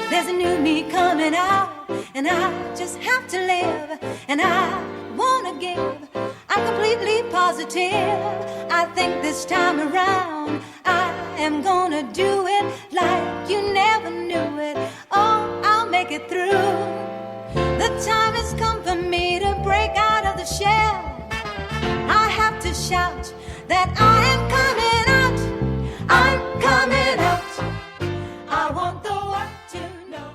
There's a new me coming out, and I just have to live, and I wanna give. I'm completely positive. I think this time around I am gonna do it like you never knew it. Oh, I'll make it through. The time has come for me to break out of the shell. I have to shout that I am coming out. I'm coming out. I want the world to know.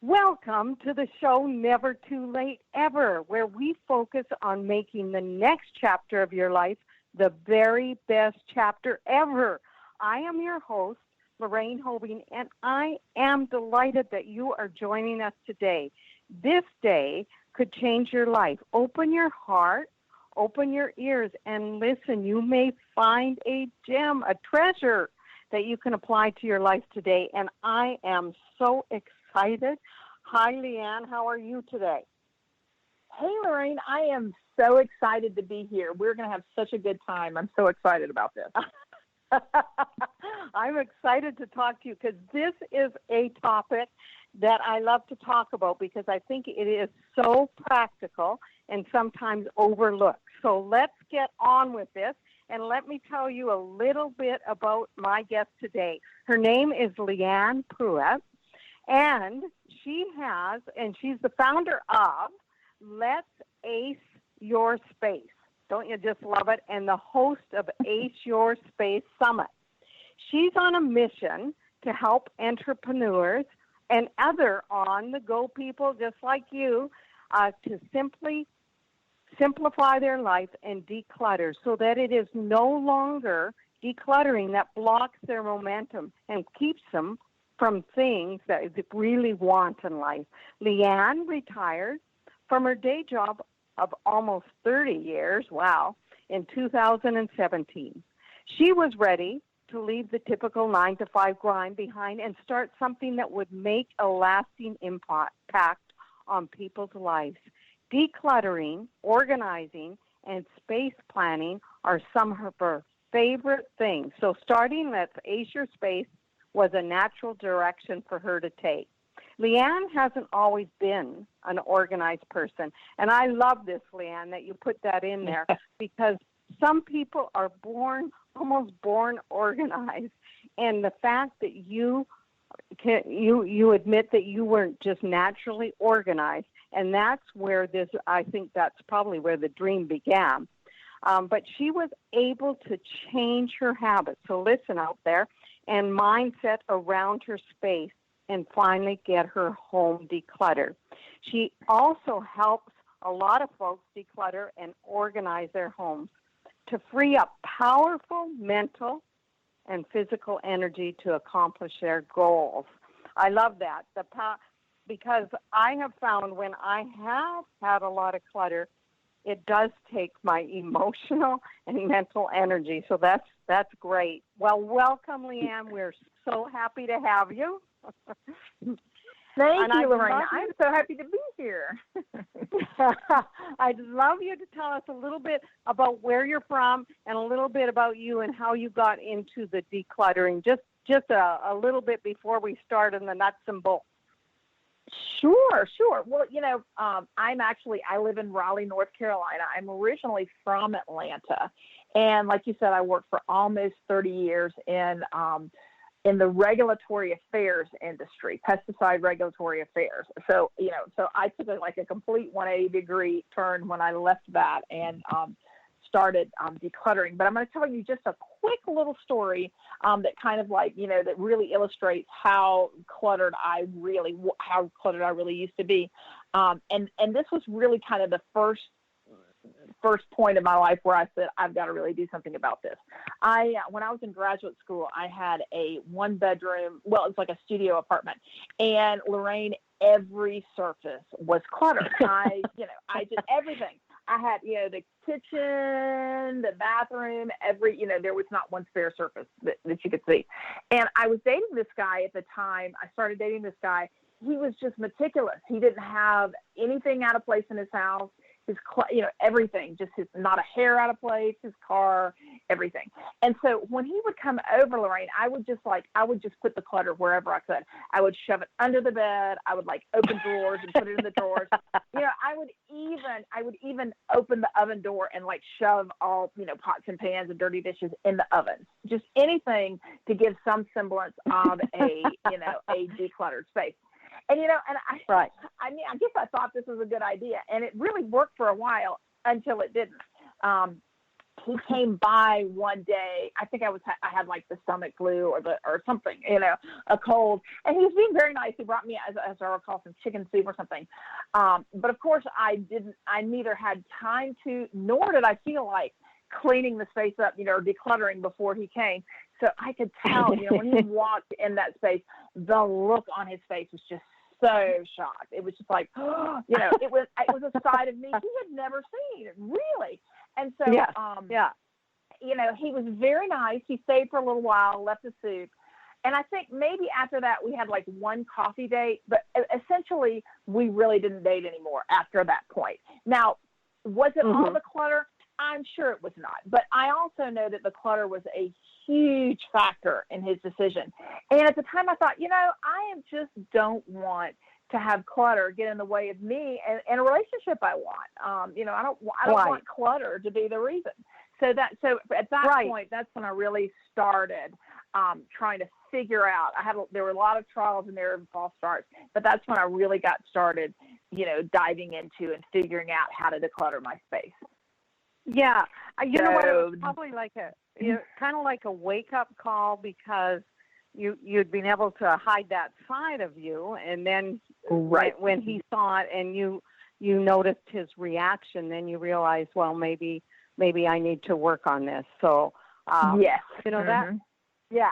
Welcome to the show Never Too Late Ever, where we focus on making the next chapter of your life the very best chapter ever. I am your host, Lorraine Hobing, and I am delighted that you are joining us today. This day could change your life. Open your heart, open your ears, and listen. You may find a gem, a treasure that you can apply to your life today, and I am so excited. Hi, Leanne. How are you today? Hey, Lorraine. I am so excited to be here. We're going to have such a good time. I'm so excited about this. I'm excited to talk to you because this is a topic that I love to talk about because I think it is so practical and sometimes overlooked. So let's get on with this. And let me tell you a little bit about my guest today. Her name is Leanne Pruett, and she's the founder of Let's Ace Your Space. Don't you just love it? And the host of Ace Your Space Summit. She's on a mission to help entrepreneurs and other on-the-go people just like you to simply simplify their life and declutter so that it is no longer decluttering that blocks their momentum and keeps them from things that they really want in life. Leanne retired from her day job of almost 30 years, wow, in 2017. She was ready to leave the typical 9-to-5 grind behind and start something that would make a lasting impact on people's lives. Decluttering, organizing, and space planning are some of her favorite things. So starting Let's Ace Your Space was a natural direction for her to take. Leanne hasn't always been an organized person. And I love this, Leanne, that you put that in there because some people are almost born organized. And the fact that you admit that you weren't just naturally organized, and that's where I think that's probably where the dream began. But she was able to change her habits. So listen out there, and mindset around her space and finally get her home decluttered. She also helps a lot of folks declutter and organize their homes to free up powerful mental and physical energy to accomplish their goals. I love that because I have found when I have had a lot of clutter, it does take my emotional and mental energy. So that's great. Well, welcome, Leanne. We're so happy to have you. Thank you, Lorraine. I'm so happy to be here. I'd love you to tell us a little bit about where you're from and a little bit about you and how you got into the decluttering. Just a little bit before we start in the nuts and bolts. Sure. Well, I live in Raleigh, North Carolina. I'm originally from Atlanta. And like you said, I worked for almost 30 years in the regulatory affairs industry, pesticide regulatory affairs. So I took a complete 180-degree turn when I left that and started decluttering. But I'm going to tell you just a quick little story that kind of that really illustrates how cluttered I really used to be. And this was really kind of the first point in my life where I said, I've got to really do something about this. When I was in graduate school, I had a 1-bedroom, it's like a studio apartment. And Lorraine, every surface was cluttered. I did everything. I had, the kitchen, the bathroom, there was not one spare surface that you could see. And I was dating this guy at the time. I started dating this guy. He was just meticulous. He didn't have anything out of place in his house. everything, just not a hair out of place, his car, everything. And so when he would come over, Lorraine, I would just put the clutter wherever I could. I would shove it under the bed. I would open drawers and put it in the drawers. I would even open the oven door and shove all, pots and pans and dirty dishes in the oven. Just anything to give some semblance of a decluttered space. And, right. I guess I thought this was a good idea, and it really worked for a while until it didn't. He came by one day. I think I had the stomach flu or something, a cold, and he was being very nice. He brought me, as I recall, some chicken soup or something. But of course I neither had time to, nor did I feel like cleaning the space up, or decluttering before he came. So I could tell, when he walked in that space, the look on his face was just so shocked. It was just it was a side of me he had never seen, really. And so, he was very nice. He stayed for a little while, left the soup. And I think maybe after that we had one coffee date, but essentially we really didn't date anymore after that point. Now, was it all the clutter? I'm sure it was not. But I also know that the clutter was a huge factor in his decision. And at the time I thought, I just don't want to have clutter get in the way of me and a relationship I want. I don't want clutter to be the reason. So at that point, that's when I really started trying to figure out. There were a lot of trials and errors and false starts, but that's when I really got started, diving into and figuring out how to declutter my space. Yeah, know what? It was probably kind of like a wake-up call, because you'd been able to hide that side of you, and then when he saw it and you noticed his reaction, then you realized, well, maybe I need to work on this. So yes, that, yeah.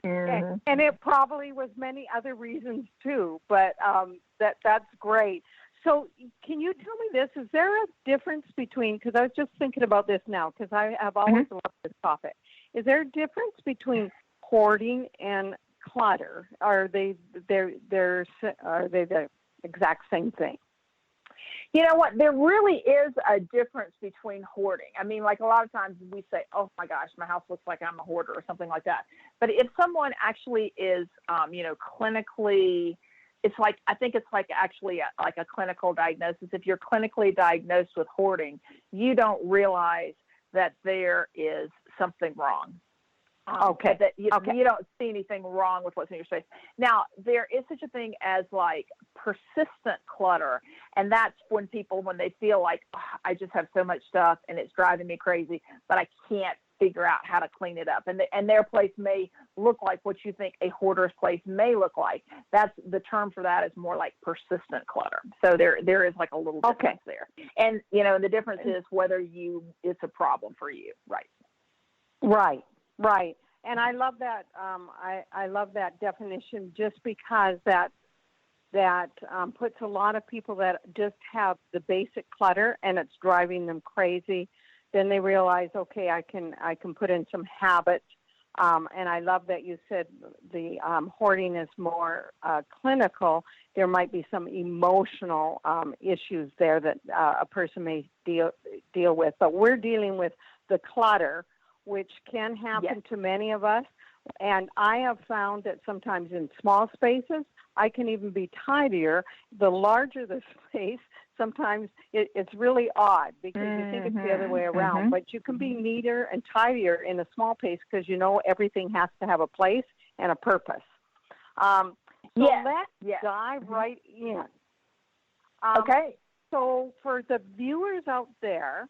And it probably was many other reasons too, but that's great. So can you tell me this? Is there a difference between, because I was just thinking about this now, because I have always loved this topic. Is there a difference between hoarding and clutter? Are they the exact same thing? You know what? There really is a difference between hoarding. I mean, a lot of times we say, oh my gosh, my house looks like I'm a hoarder or something like that. But if someone actually is, clinically, I think it's actually a clinical diagnosis. If you're clinically diagnosed with hoarding, you don't realize that there is something wrong. Okay. That you don't see anything wrong with what's in your space. Now, there is such a thing as persistent clutter, and that's when they feel like, oh, I just have so much stuff and it's driving me crazy, but I can't figure out how to clean it up. And their place may look like what you think a hoarder's place may look like. That's the term for that is more like persistent clutter. So there is a little difference there. And the difference is whether it's a problem for you. Right. And I love that. I love that definition, just because that puts a lot of people that just have the basic clutter and it's driving them crazy. Then they realize, okay, I can put in some habits. And I love that you said the hoarding is more clinical. There might be some emotional issues there that a person may deal with. But we're dealing with the clutter, which can happen to many of us. And I have found that sometimes in small spaces, I can even be tidier. The larger the space, sometimes it's really odd, because you think it's the other way around. But you can be neater and tidier in a small space, because everything has to have a place and a purpose. Let's dive right in. Okay. So for the viewers out there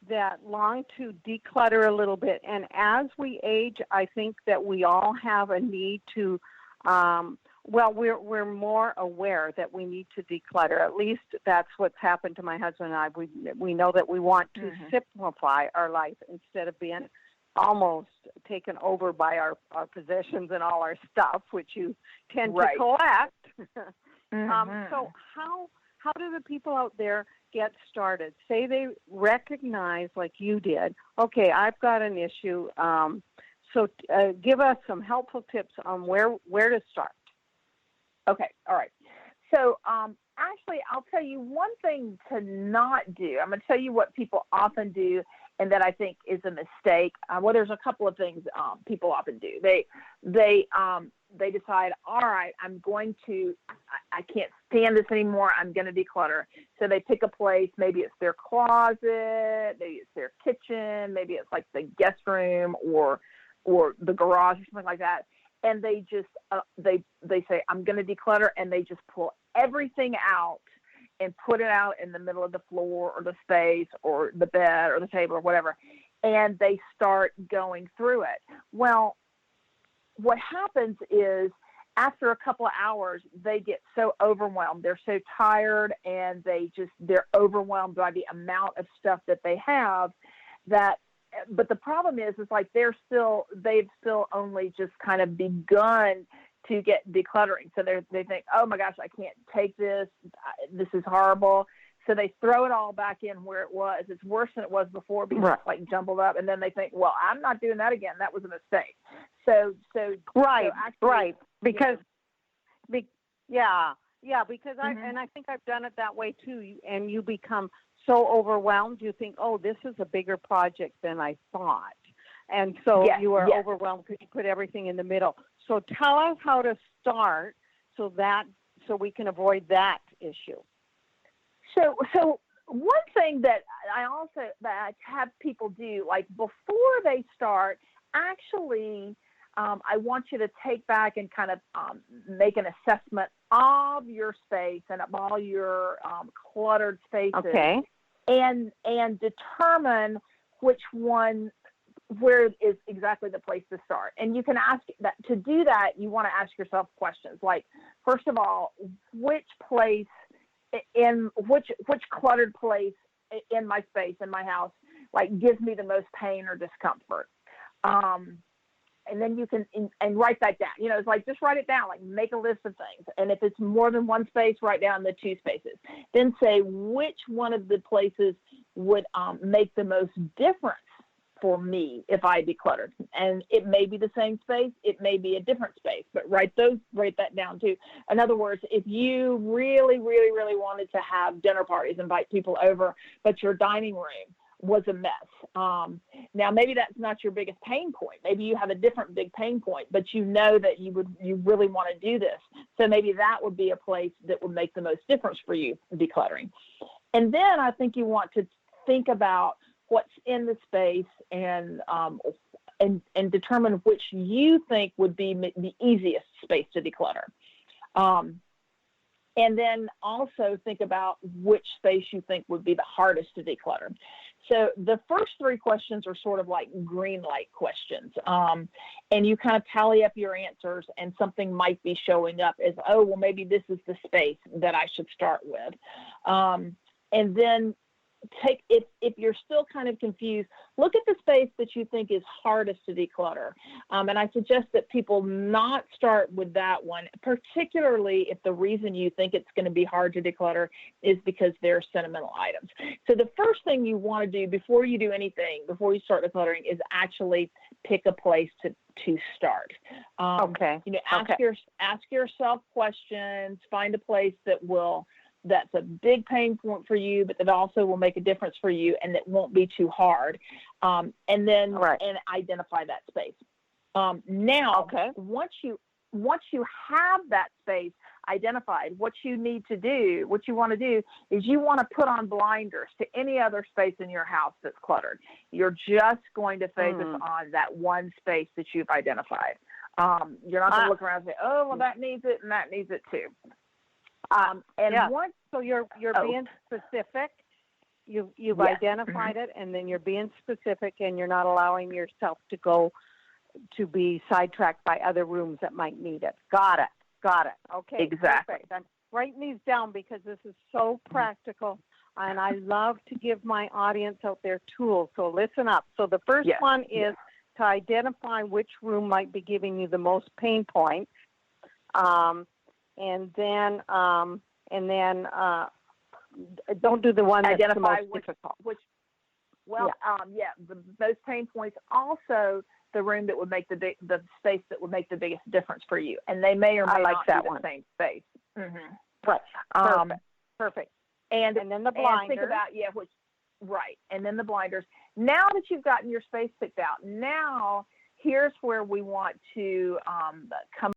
that long to declutter a little bit, and as we age, I think that we all have a need to we're more aware that we need to declutter. At least that's what's happened to my husband and I. We know that we want to simplify our life instead of being almost taken over by our possessions and all our stuff, which you tend to collect. So how do the people out there get started? Say they recognize, like you did, okay, I've got an issue. So give us some helpful tips on where to start. Okay. All right. So actually, I'll tell you one thing to not do. I'm going to tell you what people often do, and that I think is a mistake. Well, there's a couple of things people often do. They decide, all right, I can't stand this anymore. I'm going to declutter. So they pick a place. Maybe it's their closet, maybe it's their kitchen, maybe it's like the guest room or the garage or something like that. And they just they say, I'm going to declutter, and they just pull everything out and put it out in the middle of the floor or the space or the bed or the table or whatever, and they start going through it. Well, what happens is after a couple of hours, they get so overwhelmed. They're so tired, and they're overwhelmed by the amount of stuff that they have. But the problem is like they've still only just kind of begun to get decluttering. So they think, oh my gosh, I can't take this. This is horrible. So they throw it all back in where it was. It's worse than it was before because it's like jumbled up. And then they think, well, I'm not doing that again. That was a mistake. Right. Because, because I think I've done it that way too. And you become so overwhelmed. You think, oh, this is a bigger project than I thought. And so you are overwhelmed because you put everything in the middle. So tell us how to start so we can avoid that issue. So one thing that I have people do, like before they start, actually, I want you to take back and kind of make an assessment of your space and of all your cluttered spaces, okay, and determine where is exactly the place to start. And you can ask that. To do that, you want to ask yourself questions like, first of all, which cluttered place in my space, in my house, like gives me the most pain or discomfort. And then you can and write that down. It's like just write it down, like make a list of things. And if it's more than one space, write down the two spaces. Then say which one of the places would make the most difference for me if I decluttered. And it may be the same space, it may be a different space, but write that down too. In other words, if you really, really, really wanted to have dinner parties, invite people over, but your dining room was a mess. Now maybe that's not your biggest pain point. Maybe you have a different big pain point, but you know that you really want to do this. So maybe that would be a place that would make the most difference for you decluttering. And then I think you want to think about what's in the space and determine which you think would be the easiest space to declutter. And then also think about which space you think would be the hardest to declutter. So the first three questions are sort of like green light questions. And you kind of tally up your answers, and something might be showing up as, oh, well, maybe this is the space that I should start with. And then if you're still kind of confused, look at the space that you think is hardest to declutter. And I suggest that people not start with that one, particularly if the reason you think it's going to be hard to declutter is because they're sentimental items. So the first thing you want to do before you do anything, before you start decluttering, is actually pick a place to start. Ask yourself questions, find a place that's a big pain point for you, but that also will make a difference for you and that won't be too hard. And then and identify that space. Once you have that space identified, what you want to do is you want to put on blinders to any other space in your house that's cluttered. You're just going to focus on that one space that you've identified. You're not going to look around and say, oh, well, that needs it and that needs it too. So you're being specific. You've identified it, and then you're being specific, and you're not allowing yourself to be sidetracked by other rooms that might need it. Got it. Okay. Exactly. Perfect. I'm writing these down because this is so practical, and I love to give my audience out there tools. So listen up. So the first one is to identify which room might be giving you the most pain point. And then don't do the one that's identify the most difficult. The most pain points. Also, the room that would make the space that would make the biggest difference for you, and they may or may not be the same space. Right. Perfect. And then the and blinders. think about, right. And then the blinders. Now that you've gotten your space picked out, now here's where we want to come